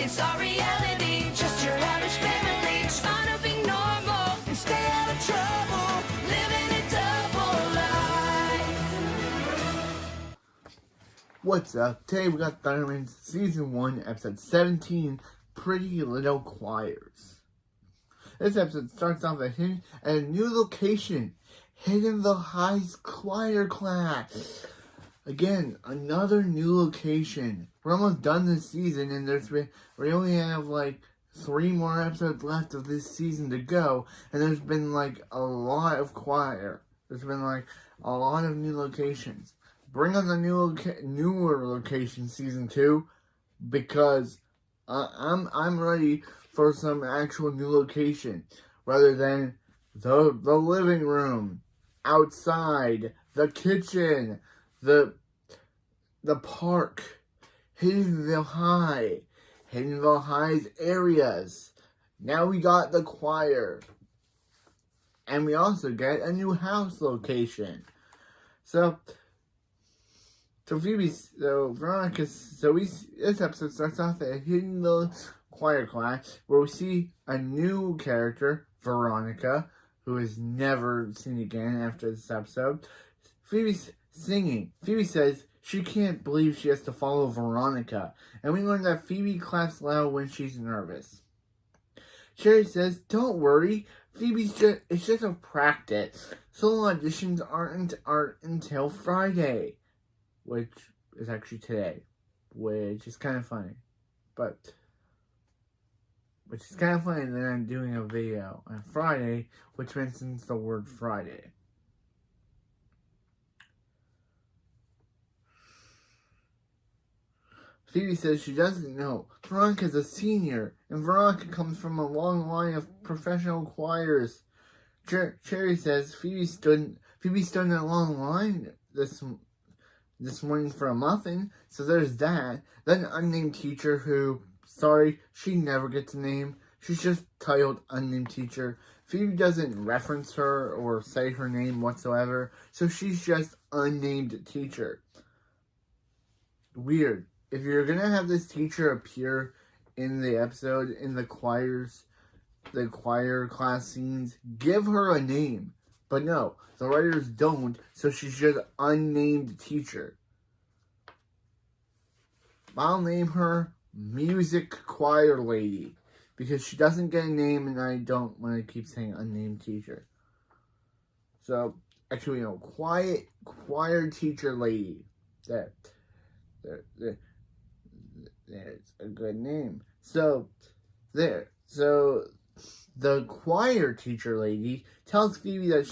It's our reality, just your average family, trying to be normal and stay out of trouble, living a double life. What's up? Today we got Thunderman's Season 1, Episode 17, Pretty Little Choirs. This episode starts off at a new location, Hidden the High's choir class. Again, another new location. We're almost done this season, and we only have like 3 more episodes left of this season to go, and there's been like a lot of choir. There's been like a lot of new locations. Bring on the newer location, Season 2, because I'm ready for some actual new location, rather than the living room, outside, the kitchen, the park, Hiddenville High's areas. Now we got the choir, and we also get a new house location. So Veronica, this episode starts off at Hiddenville choir class, where we see a new character, Veronica, who is never seen again after this episode. Phoebe's singing. Phoebe says she can't believe she has to follow Veronica, and we learn that Phoebe claps loud when she's nervous. Sherry says, "Don't worry, it's just a practice. Solo auditions aren't until Friday," which is actually today, which is kind of funny, which is kind of funny that I'm doing a video on Friday, which mentions the word Friday. Phoebe says she doesn't know. Veronica's a senior, and Veronica comes from a long line of professional choirs. Cherry says Phoebe stood in a long line this morning for a muffin, so there's that. Then an unnamed teacher who, sorry, she never gets a name. She's just titled unnamed teacher. Phoebe doesn't reference her or say her name whatsoever, so she's just unnamed teacher. Weird. If you're gonna have this teacher appear in the episode, in the choir class scenes, give her a name. But no, the writers don't, so she's just unnamed teacher. I'll name her Music Choir Lady, because she doesn't get a name, and I don't want to keep saying unnamed teacher. So, actually, no, choir teacher lady. There's a good name. So the choir teacher lady tells Phoebe that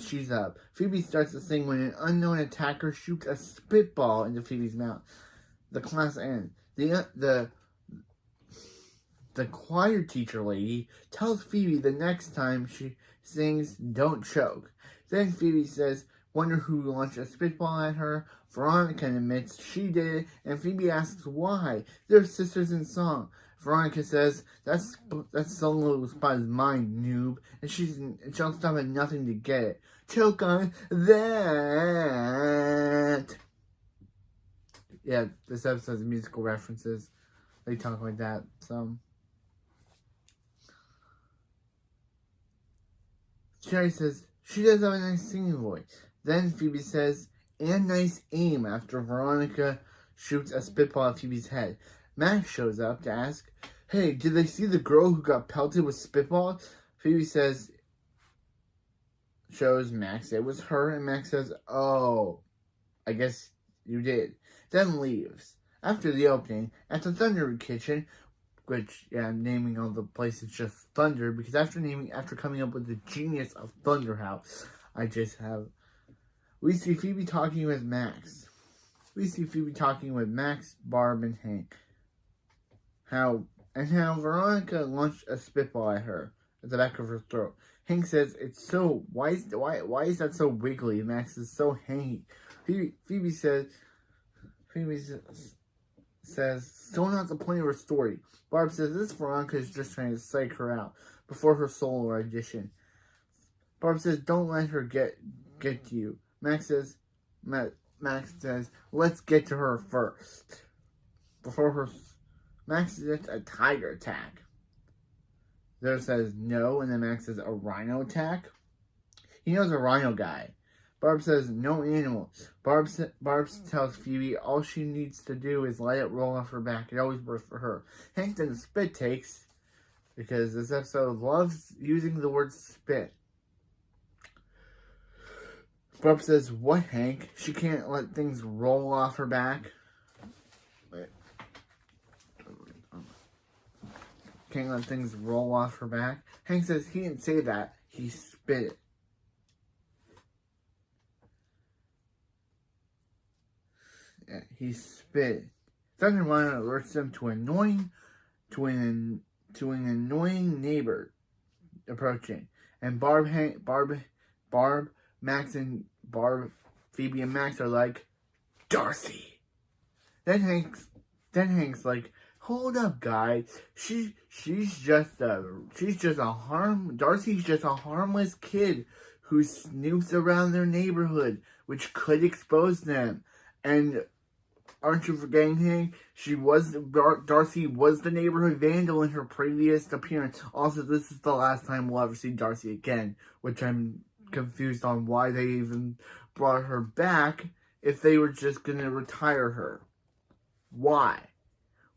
she's up. Phoebe starts to sing when an unknown attacker shoots a spitball into Phoebe's mouth. The class ends. The choir teacher lady tells Phoebe the next time she sings, don't choke. Then Phoebe says, wonder who launched a spitball at her. Veronica admits she did it, and Phoebe asks why. They're sisters in song. Veronica says, that's solo by mine, noob, and she'll stop at nothing to get it. Choke on that. Yeah, this episode has musical references. They talk like that, so. Sherry says, she does have a nice singing voice. Then Phoebe says, and nice aim, after Veronica shoots a spitball at Phoebe's head. Max shows up to ask, hey, did they see the girl who got pelted with spitballs? Phoebe shows Max it was her, and Max says, oh, I guess you did. Then leaves. After the opening, at the Thunder Kitchen, which, yeah, I'm naming all the places just Thunder, because after coming up with the genius of Thunder House, we see Phoebe talking with Max. Barb, and Hank. How Veronica launched a spitball at her, at the back of her throat. Hank says, it's so, why is that so wiggly? Max is so hangy. Phoebe says, still not the point of her story. Barb says, this Veronica is just trying to psych her out before her solo audition. Barb says, don't let her get to you. Max says, let's get to her first. Before Max says it's a tiger attack. Zero says no, and then Max says a rhino attack. He knows a rhino guy. Barb says no animal. Barb tells Phoebe all she needs to do is let it roll off her back. It always works for her. Hank then spit takes, because this episode loves using the word spit. Barb says, what, Hank? She can't let things roll off her back. Wait. Can't let things roll off her back. Hank says he didn't say that. He spit it. Yeah, he spit. Thunder Rhino alerts them to an annoying neighbor approaching, and Phoebe and Max are like, Darcy. Then Hank's like, hold up, guys. Darcy's just a harmless kid who snoops around their neighborhood, which could expose them. And aren't you forgetting, Hank? Darcy was the neighborhood vandal in her previous appearance. Also, this is the last time we'll ever see Darcy again, which I'm confused on why they even brought her back if they were just gonna retire her. Why?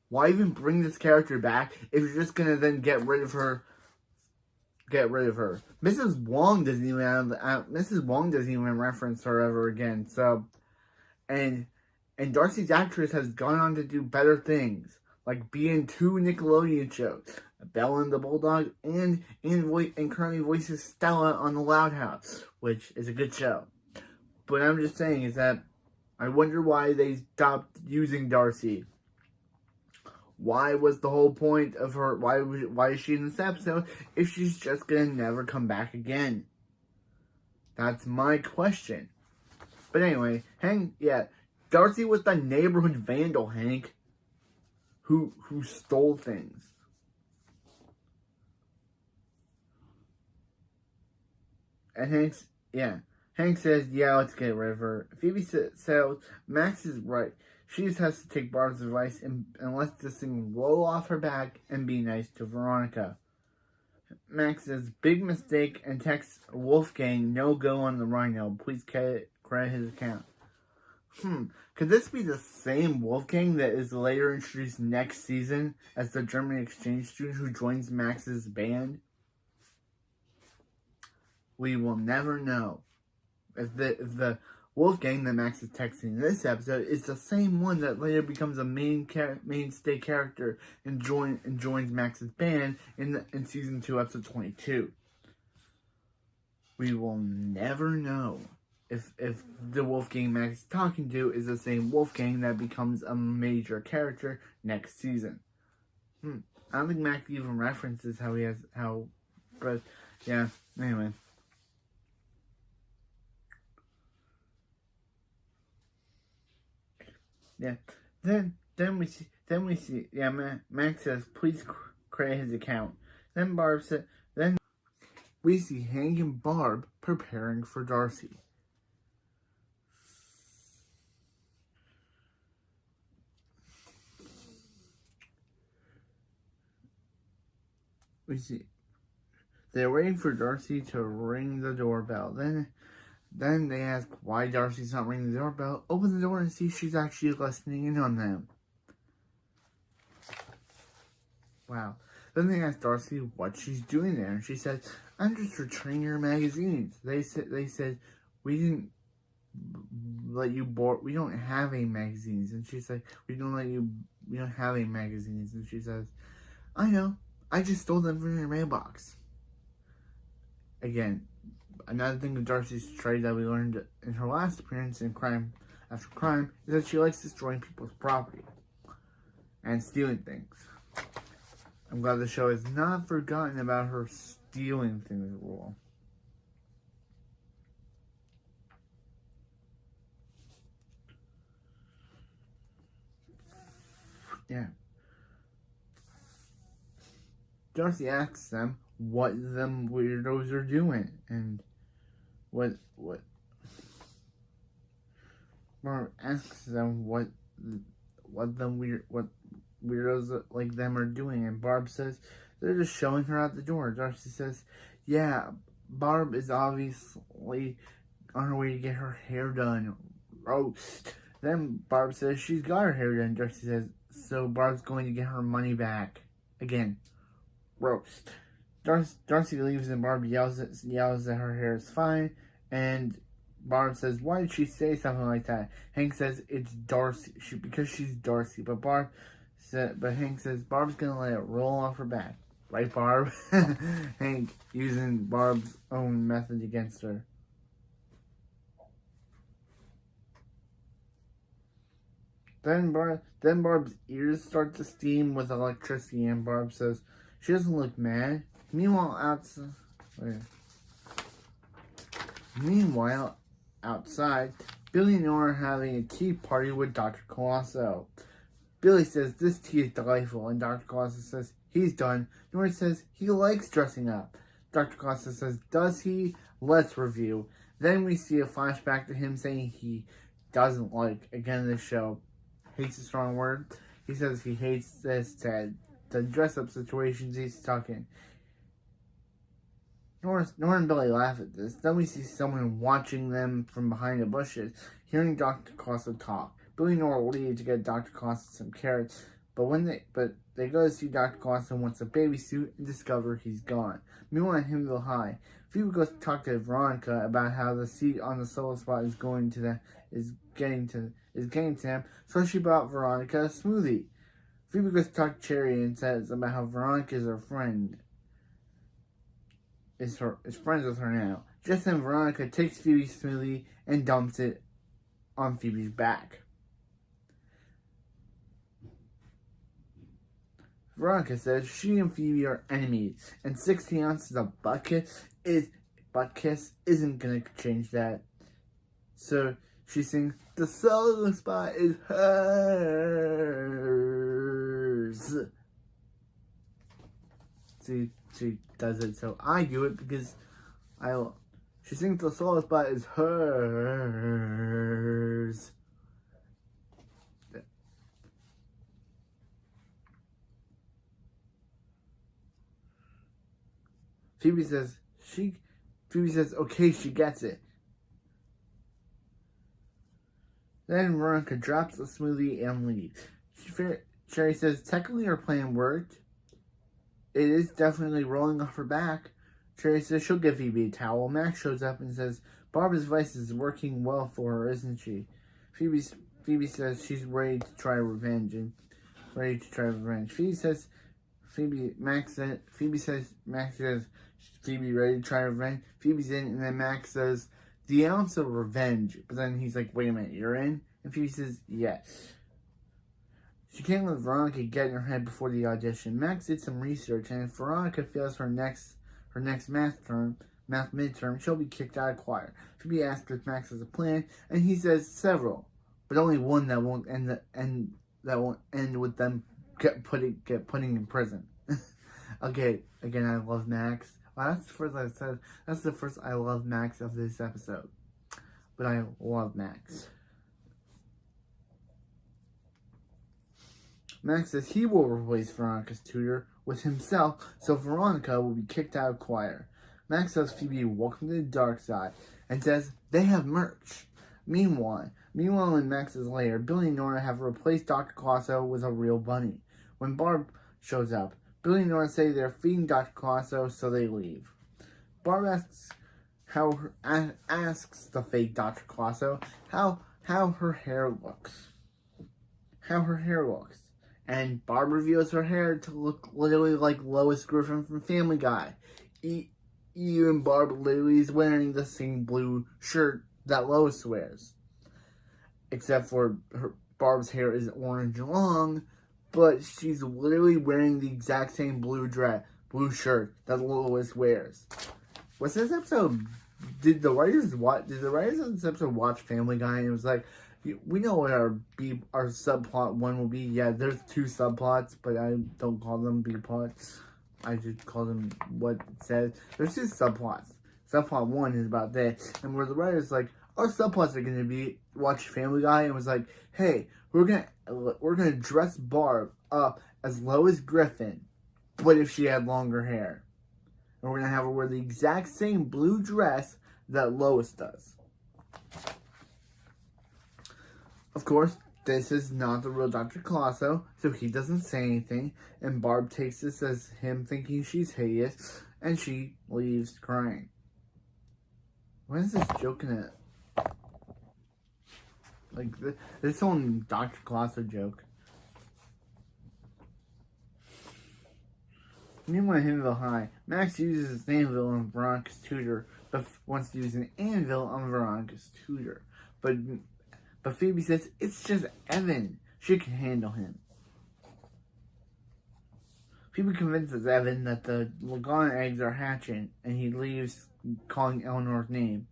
Why even bring this character back if you're just gonna then get rid of her? Mrs. Wong doesn't even reference her ever again. So, and Darcy's actress has gone on to do better things, like be in 2 Nickelodeon shows, Belle and the Bulldog, and currently voices Stella on The Loud House, which is a good show. But I'm just saying is that I wonder why they stopped using Darcy. Why was the whole point of her? Why is she in this episode if she's just gonna never come back again? That's my question. But anyway, Darcy was the neighborhood vandal, Hank, who stole things. And Hank says, yeah, let's get rid of her. Phoebe says, Max is right. She just has to take Barb's advice and let this thing roll off her back and be nice to Veronica. Max says, big mistake, and texts Wolfgang, no go on the Rhino. Please credit his account. Could this be the same Wolfgang that is later introduced next season as the German exchange student who joins Max's band? We will never know. If the Wolfgang that Max is texting in this episode is the same one that later becomes a mainstay character and joins Max's band in season 2, episode 22. We will never know if the Wolfgang Max is talking to is the same Wolfgang that becomes a major character next season. I don't think Max even references but yeah, anyway. Yeah, then we see, Max says, please create his account. Then Barb said, then we see Hank and Barb preparing for Darcy. We see they're waiting for Darcy to ring the doorbell. Then they ask why Darcy's not ringing the doorbell. Open the door and see she's actually listening in on them. Wow. Then they ask Darcy what she's doing there, and she said, I'm just returning your magazines. They said, we didn't let you board, we don't have any magazines. And she's like, we don't have any magazines. And she says, I know, I just stole them from your mailbox. Again, another thing of Darcy's trait that we learned in her last appearance in Crime After Crime is that she likes destroying people's property and stealing things. I'm glad the show has not forgotten about her stealing things rule. Yeah. Darcy asks them what them weirdos are doing, and what Barb asks them what weirdos like them are doing. And Barb says they're just showing her out the door. Darcy says, yeah, Barb is obviously on her way to get her hair done. Roast. Then Barb says she's got her hair done. Darcy says, so Barb's going to get her money back. Again, roast. Darcy leaves and Barb yells that her hair is fine. And Barb says, why did she say something like that? Hank says, it's Darcy. Because she's Darcy. But Hank says, Barb's going to let it roll off her back. Right, Barb? Hank using Barb's own method against her. Then Barb's ears start to steam with electricity, and Barb says she doesn't look mad. Meanwhile, outside, Billy and Nora are having a tea party with Dr. Colosso. Billy says this tea is delightful, and Dr. Colosso says he's done. Nora says he likes dressing up. Dr. Colosso says, does he? Let's review. Then we see a flashback to him saying he doesn't like, again in the show, hate's a strong word. He says he hates this, the dress-up situations he's stuck in. Nora and Billy laugh at this. Then we see someone watching them from behind the bushes, hearing Dr. Colosso talk. Billy and Nora leave to get Dr. Colosso some carrots, but they go to see Dr. Colosso wants a baby suit and discover he's gone. Meanwhile, at Himville High, Phoebe goes to talk to Veronica about how the seat on the solo spot is getting to them, so she bought Veronica a smoothie. Phoebe goes to talk to Cherry and says about how Veronica is her friend. Is friends with her now. Just then Veronica takes Phoebe's smoothie and dumps it on Phoebe's back. Veronica says she and Phoebe are enemies, and 60 ounces of butt kiss isn't gonna change that. So she sings, the solo spot is hers. See, she does it, so I do it because she sings the solo spot is hers. Phoebe says, okay, she gets it. Then Veronica drops the smoothie and leaves. Cherry says, technically her plan worked. It is definitely rolling off her back. Cherry says she'll give Phoebe a towel. Max shows up and says, Barbara's advice is working well for her, isn't she? Phoebe says she's ready to try revenge. Max says Phoebe ready to try revenge. Phoebe's in, and then Max says, the ounce of revenge. But then he's like, wait a minute, you're in? And Phoebe says, yes. She can't let Veronica get in her head before the audition. Max did some research, and if Veronica fails her next math midterm, she'll be kicked out of choir. Phoebe asks if Max has a plan, and he says several, but only one that won't end with them putting in prison. Okay, again, I love Max. Well, that's the first I said. That's the first I love Max of this episode. But I love Max. Max says he will replace Veronica's tutor with himself, so Veronica will be kicked out of choir. Max tells Phoebe welcome to the dark side and says they have merch. Meanwhile in Max's lair, Billy and Nora have replaced Dr. Colosso with a real bunny. When Barb shows up, Billy and Nora say they're feeding Dr. Colosso, so they leave. Barb asks the fake Dr. Colosso how her hair looks. And Barb reveals her hair to look literally like Lois Griffin from Family Guy. Even Barb literally is wearing the same blue shirt that Lois wears. Except for Barb's hair is orange long, but she's literally wearing the exact same blue shirt that Lois wears. Was this episode? Did the writers of this episode watch Family Guy and it was like, we know what our subplot one will be. Yeah, there's two subplots, but I don't call them B plots. I just call them what it says. There's two subplots. Subplot one is about this, and where the writers like, our subplots are gonna be watch Family Guy and was like, hey, we're gonna dress Barb up as low as Griffin, but if she had longer hair. And we're going to have her wear the exact same blue dress that Lois does. Of course, this is not the real Dr. Colosso, so he doesn't say anything, and Barb takes this as him thinking she's hideous, and she leaves crying. When is this joke in it? Like, this whole Dr. Colosso joke. Meanwhile, Himville High, Max uses his anvil on Veronica's tutor, but wants to use an anvil on Veronica's tutor. But Phoebe says, it's just Evan. She can handle him. Phoebe convinces Evan that the Lagan eggs are hatching, and he leaves calling Eleanor's name.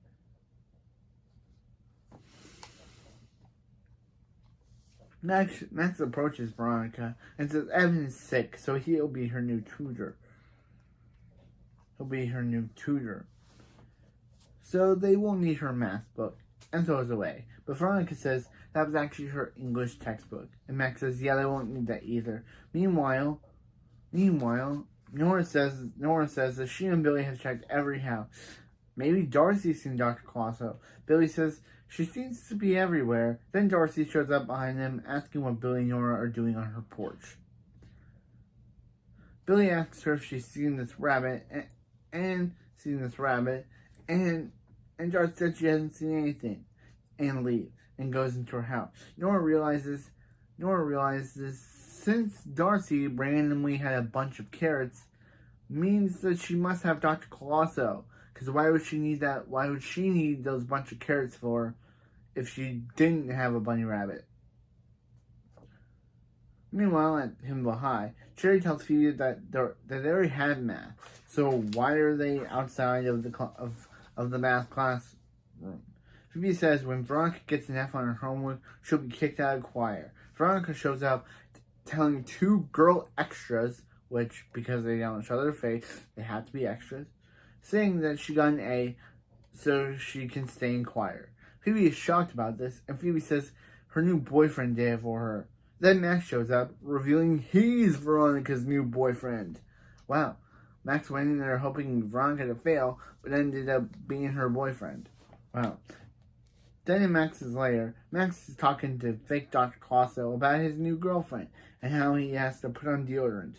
Max approaches Veronica and says Evan is sick, so he'll be her new tutor. So they won't need her math book, and throws away. But Veronica says that was actually her English textbook. And Max says, yeah, they won't need that either. Meanwhile, Nora says that she and Billy have checked every house. Maybe Darcy's seen Dr. Colosso. Billy says she seems to be everywhere. Then Darcy shows up behind them, asking what Billy and Nora are doing on her porch. Billy asks her if she's seen this rabbit, and Darcy says she hasn't seen anything, and leaves, and goes into her house. Nora realizes since Darcy randomly had a bunch of carrots, means that she must have Dr. Colosso. Because why would she need that? Why would she need those bunch of carrots for if she didn't have a bunny rabbit? Meanwhile, at Himville High, Cherry tells Phoebe that they already had math. So why are they outside of the math classroom? Phoebe says when Veronica gets an F on her homework, she'll be kicked out of choir. Veronica shows up telling two girl extras, which, because they don't show their face, they have to be extras, saying that she got an A so she can stay in choir. Phoebe is shocked about this, and Phoebe says her new boyfriend did it for her. Then Max shows up, revealing he's Veronica's new boyfriend. Wow. Max went in there hoping Veronica to fail, but ended up being her boyfriend. Wow. Then in Max's lair, Max is talking to fake Dr. Colosso about his new girlfriend and how he has to put on deodorant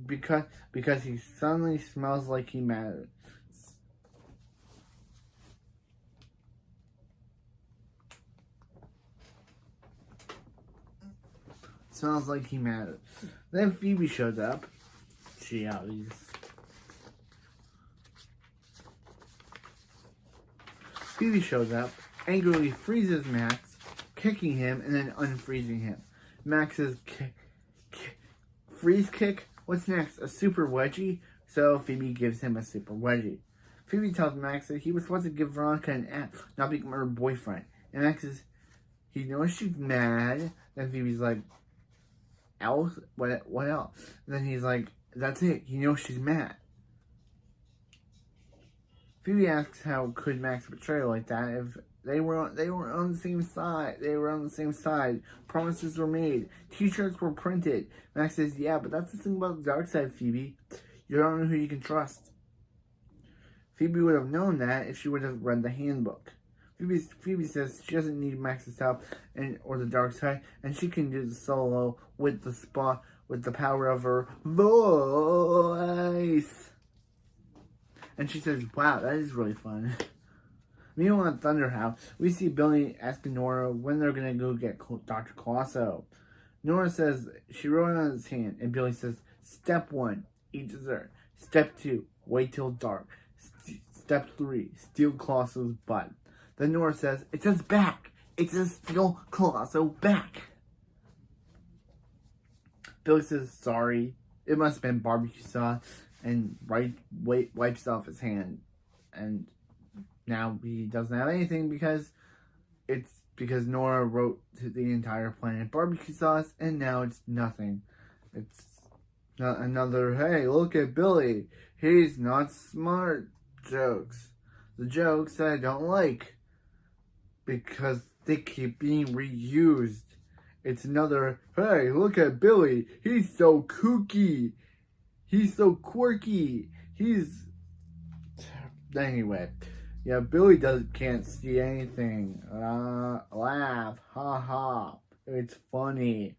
because he suddenly smells like he matters. Smells like he matters. Then Phoebe shows up. She always. Phoebe shows up, angrily freezes Max, kicking him and then unfreezing him. Max's freeze kick. What's next? A super wedgie? So Phoebe gives him a super wedgie. Phoebe tells Max that he was supposed to give Veronica an F, not become her boyfriend. And Max says he knows she's mad. Then Phoebe's like, else? What else? And then he's like, that's it. He knows she's mad. Phoebe asks how could Max betray her like that if they were on the same side. They were on the same side. Promises were made. T-shirts were printed. Max says, yeah, but that's the thing about the dark side, Phoebe. You don't know who you can trust. Phoebe would have known that if she would have read the handbook. Phoebe says she doesn't need Max's help or the dark side, and she can do the solo with the power of her voice. And she says, wow, that is really fun. Meanwhile, at Thunder House, we see Billy asking Nora when they're going to go get Dr. Colosso. Nora says she wrote it on his hand, and Billy says, step 1, eat dessert. Step 2, wait till dark. Step 3, steal Colosso's butt. Then Nora says, it says back. It says steal Colosso back. Billy says, sorry. It must have been barbecue sauce. And wipes off his hand. And now he doesn't have anything because Nora wrote to the entire planet barbecue sauce. And now it's nothing. It's not another, hey, look at Billy. He's not smart jokes. The jokes that I don't like. Because they keep being reused. It's another, hey, look at Billy. He's so kooky. He's so quirky. Anyway. Yeah, Billy can't see anything. Laugh. Ha ha. It's funny.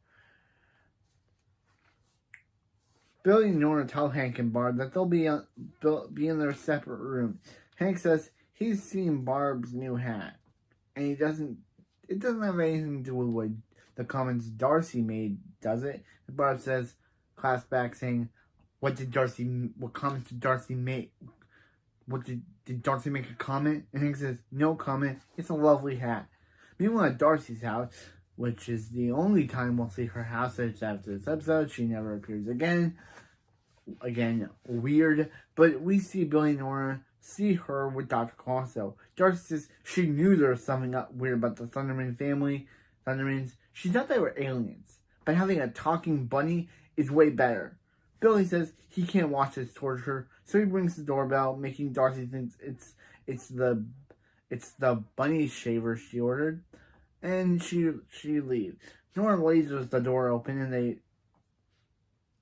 Billy and Nora tell Hank and Barb that they'll be in their separate room. Hank says he's seen Barb's new hat. And it doesn't have anything to do with what the comments Darcy made, does it? And Barb says, class back, saying, what comments did Darcy make? Did Darcy make a comment? And Hank says, no comment. It's a lovely hat. Meanwhile, at Darcy's house, which is the only time we'll see her house after this episode, she never appears again. Again, weird. But we see Billy and Nora see her with Dr. Colosso. Darcy says she knew there was something weird about the Thunderman family. Thundermans. She thought they were aliens. But having a talking bunny is way better. Billy says he can't watch this torture, so he rings the doorbell, making Darcy think it's the bunny shaver she ordered, and she leaves. Nora lasers the door open,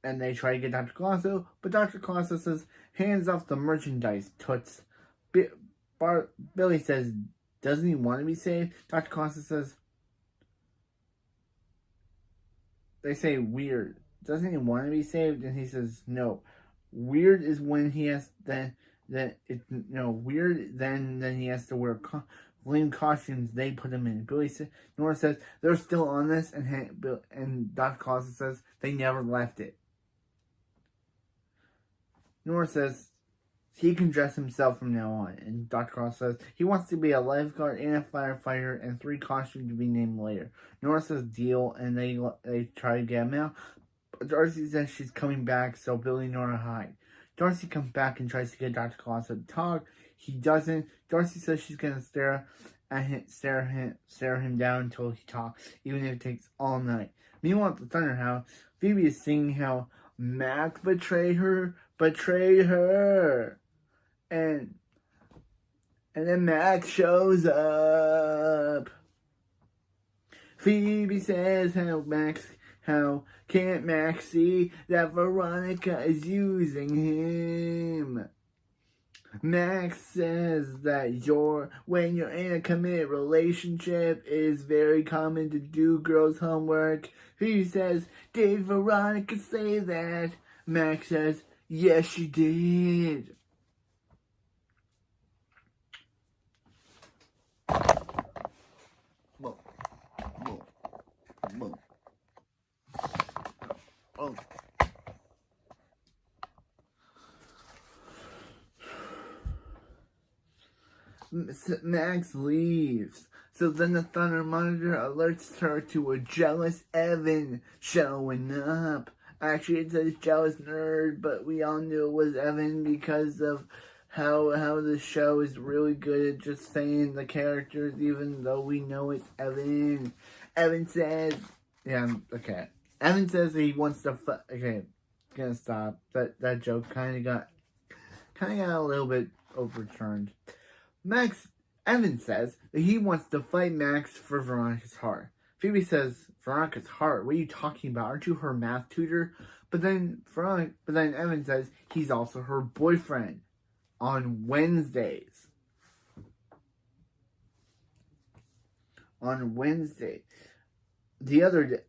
and they try to get Dr. Colosso, but Dr. Colosso says, hands off the merchandise, toots. Billy says, doesn't he want to be saved? Dr. Colosso says, they say weird. Doesn't he want to be saved? And he says, no. Weird is when he has weird then he has to wear lame costumes they put him in. Nora says they're still on this, and Dr. Colosso says they never left it. Nora says he can dress himself from now on, and Dr. Colosso says he wants to be a lifeguard and a firefighter, and 3 costumes to be named later. Nora says deal, and they try to get him out. Darcy says she's coming back, so Billy and Nora hide. Darcy comes back and tries to get Dr. Colosso to talk. He doesn't. Darcy says she's gonna stare him down until he talks, even if it takes all night. Meanwhile, at the Thunder House, Phoebe is singing how Max betrayed her, and then Max shows up. Phoebe says how can't Max see that Veronica is using him? Max says that when you're in a committed relationship, it is very common to do girls' homework. Phoebe says, did Veronica say that? Max says, yes, she did. Oh. Max leaves. So then the Thunder Monitor alerts her to a jealous Evan showing up. Actually, it says jealous nerd, but we all knew it was Evan because of how the show is really good at just saying the characters, even though we know it's Evan. Evan says, okay. Evan says he wants to okay, gonna stop. That joke kind of got a little bit overturned. Evan says that he wants to fight Max for Veronica's heart. Phoebe says, Veronica's heart? What are you talking about? Aren't you her math tutor? But then Evan says he's also her boyfriend on Wednesdays. On Wednesday. The other day,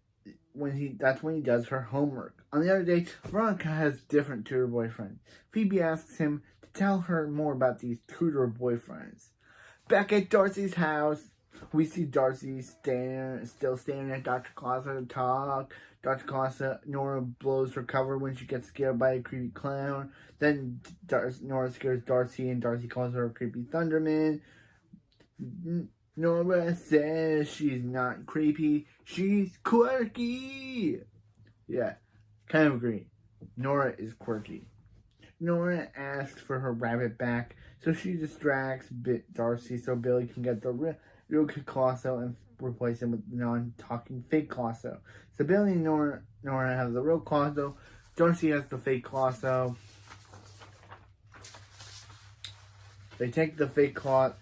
that's when he does her homework. On the other day, Veronica has different tutor boyfriends. Phoebe asks him to tell her more about these tutor boyfriends. Back at Darcy's house, we see Darcy still staring at Dr. Colosso to talk. Dr. Colosso, Nora blows her cover when she gets scared by a creepy clown. Then Nora scares Darcy, and Darcy calls her a creepy Thunderman. Nora says she's not creepy, she's quirky. Yeah, kind of agree. Nora is quirky. Nora asks for her rabbit back, so she distracts Darcy so Billy can get the real Colosso and replace him with the non-talking fake Colosso. So Billy and Nora have the real Colosso. Darcy has the fake Colosso. They take the fake Colosso,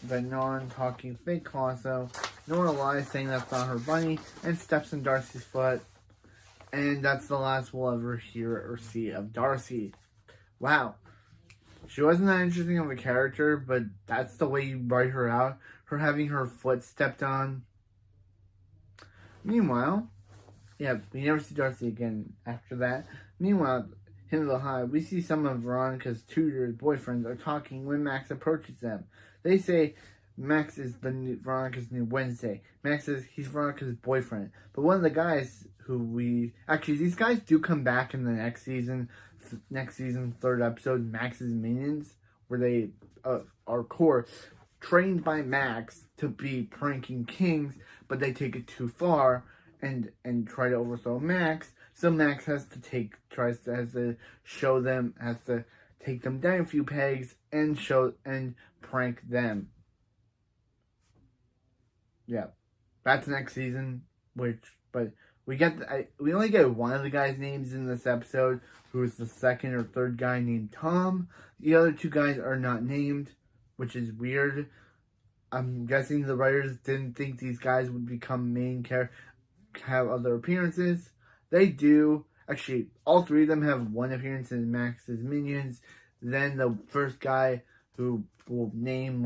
the non-talking fake Colosso. Nora lies, saying that's not her bunny, and steps in Darcy's foot. And that's the last we'll ever hear or see of Darcy. Wow. She wasn't that interesting of a character, but that's the way you write her out. Her having her foot stepped on. Meanwhile, we never see Darcy again after that. Meanwhile, in the hive, we see some of Veronica's tutor's boyfriends are talking when Max approaches them. They say Max is Veronica's new Wednesday. Max says he's Veronica's boyfriend. But one of the guys these guys do come back in the next season, third episode, Max's Minions, where they are core trained by Max to be pranking kings, but they take it too far and try to overthrow Max. So Max has to take them down a few pegs and prank them. Yeah, that's next season. But we only get one of the guys' names in this episode, who is the second or third guy named Tom. The other two guys are not named, which is weird. I'm guessing the writers didn't think these guys would become main characters, have other appearances. They do. Actually, all three of them have one appearance in Max's Minions. Then the first guy, who will name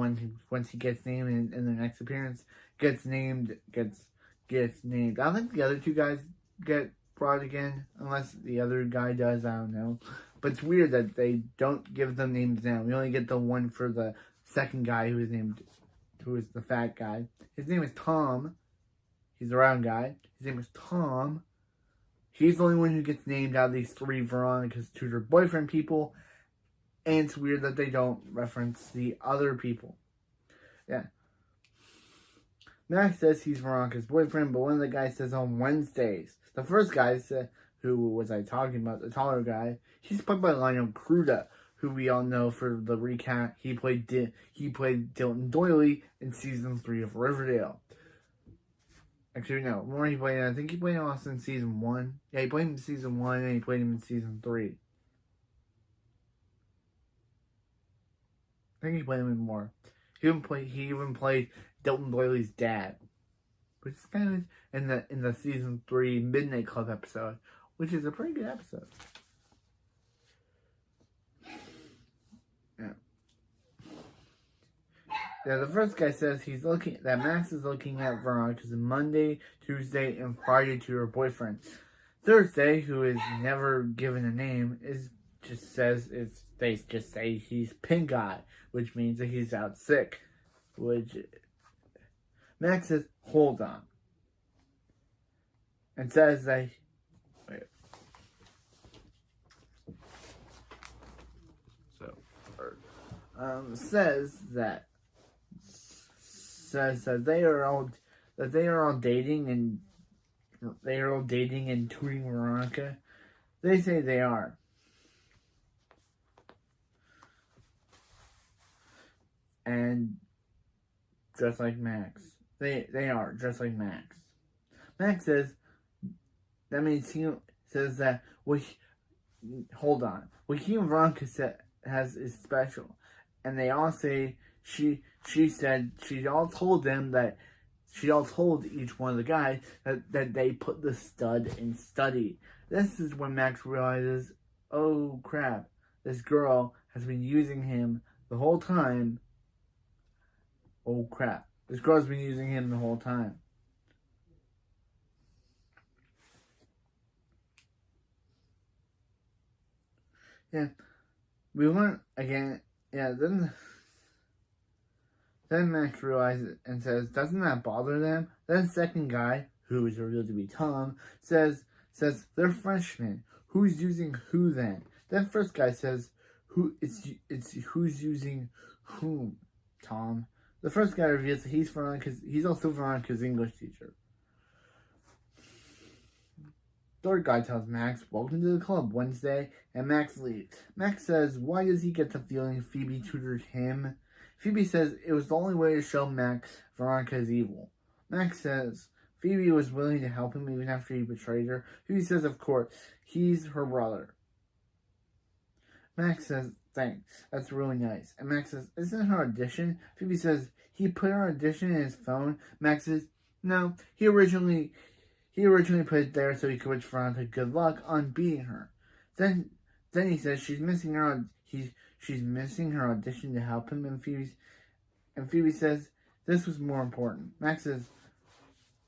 once he gets named in the next appearance, gets named. I don't think the other two guys get brought again, unless the other guy does. I don't know. But it's weird that they don't give them names now. We only get the one for the second guy who is the fat guy. His name is Tom. He's the round guy. His name is Tom. He's the only one who gets named out of these three Veronica's tutor boyfriend people. And it's weird that they don't reference the other people. Yeah. Max says he's Veronica's boyfriend, but one of the guys says on Wednesdays. The first guy said, who was I talking about? The taller guy. He's played by Lionel Cruda, who we all know for the recap. He played Dilton Doily in season 3 of Riverdale. Actually, no. I think he played him also in season 1. Yeah, he played him in season 1 and he played him in season 3. I think he played him in more. He even played Dilton Doily's dad, which is kind of in the season 3 Midnight Club episode, which is a pretty good episode. Yeah, the first guy says that Max is looking at Veronica's Monday, Tuesday, and Friday to her boyfriend. Thursday, who is never given a name, they just say he's pink eye, which means that he's out sick. Which Max says, hold on, and says that. Says that they are all dating and tutoring Veronica. They say they are. And just like Max. They are just like Max. Max says that means he says that what he and Veronica has is special. And they all say she all told each one of the guys that they put the stud in study. This is when Max realizes, oh crap, this girl has been using him the whole time. Oh crap, this girl's been using him the whole time. Yeah, we learn again. Yeah, then Max realizes and says, doesn't that bother them? Then the second guy, who is revealed to be Tom, says they're freshmen. Who's using who then? Then first guy says, who's using whom? Tom. The first guy reveals that he's also Veronica's English teacher. Third guy tells Max, welcome to the club Wednesday, and Max leaves. Max says, why does he get the feeling Phoebe tutored him? Phoebe says it was the only way to show Max Veronica is evil. Max says Phoebe was willing to help him even after he betrayed her. Phoebe says, of course, he's her brother. Max says, thanks, that's really nice. And Max says, isn't it her audition? Phoebe says, he put her audition in his phone. Max says, No, he originally put it there so he could wish Veronica good luck on beating her. Then he says she's missing her audition to help him, and Phoebe says this was more important. Max says,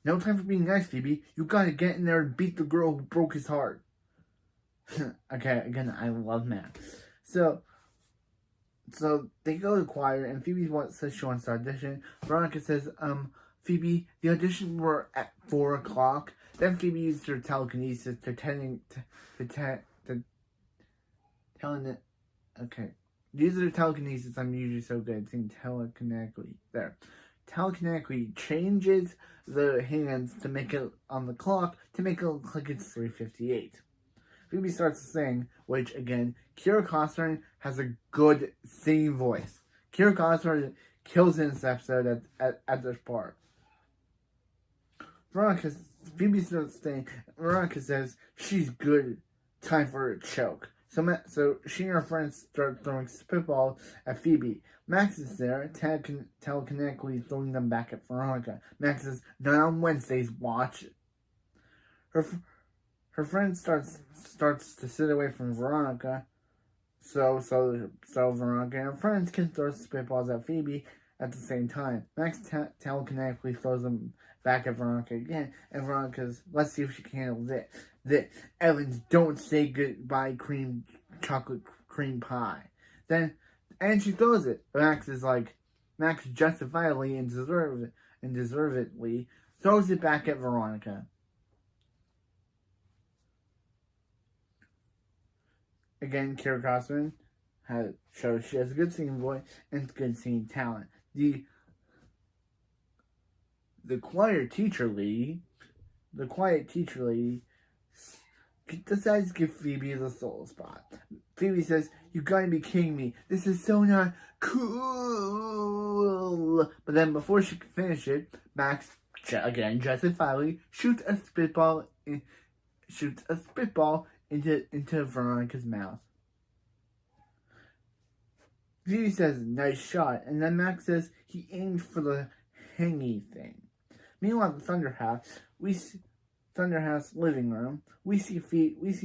"No time for being nice, Phoebe. You gotta get in there and beat the girl who broke his heart." Okay, again, I love Max. So they go to choir, and Phoebe says she wants to audition. Veronica says, Phoebe, the auditions were at 4 o'clock. Then Phoebe used her telekinesis These are telekinesis. I'm usually so good at saying telekinetically. There. Telekinetically changes the hands to make it on the clock to make it look like it's 3:58. Phoebe starts to sing, which again, Kira Costner has a good singing voice. Kira Costner kills in this episode at this part. Phoebe starts saying, Veronica says she's good. Time for a choke. So she and her friends start throwing spitballs at Phoebe. Max is there, telekinetically throwing them back at Veronica. Max says, "Not on Wednesdays, watch it." Her friend starts to sit away from Veronica, so Veronica and her friends can throw spitballs at Phoebe at the same time. Max telekinetically throws them back at Veronica again, and Veronica's, "Let's see if she can handle this. Evans, don't say goodbye, chocolate cream pie." And she throws it. Max justifiably and deservedly throws it back at Veronica. Again, Kira Costner shows she has a good singing voice and good singing talent. The quiet teacher lady decides to give Phoebe the solo spot. Phoebe says, "You gotta be kidding me. This is so not cool." But then before she can finish it, Max, again justifiably, shoots a spitball into Veronica's mouth. Phoebe says, "Nice shot," and then Max says he aimed for the hangy thing. Meanwhile, at the Thunderhouse living room, we see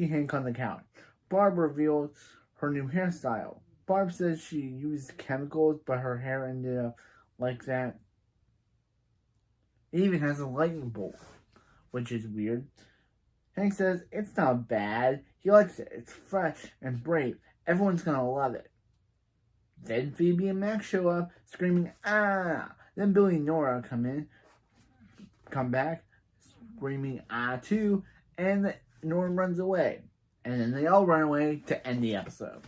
Hank on the couch. Barb reveals her new hairstyle. Barb says she used chemicals, but her hair ended up like that. It even has a lightning bolt, which is weird. Hank says it's not bad. He likes it. It's fresh and brave. Everyone's gonna love it. Then Phoebe and Max show up, screaming, "Ah!" Then Billy and Nora come back, screaming, "Ah!" too, and Nora runs away. And then they all run away to end the episode.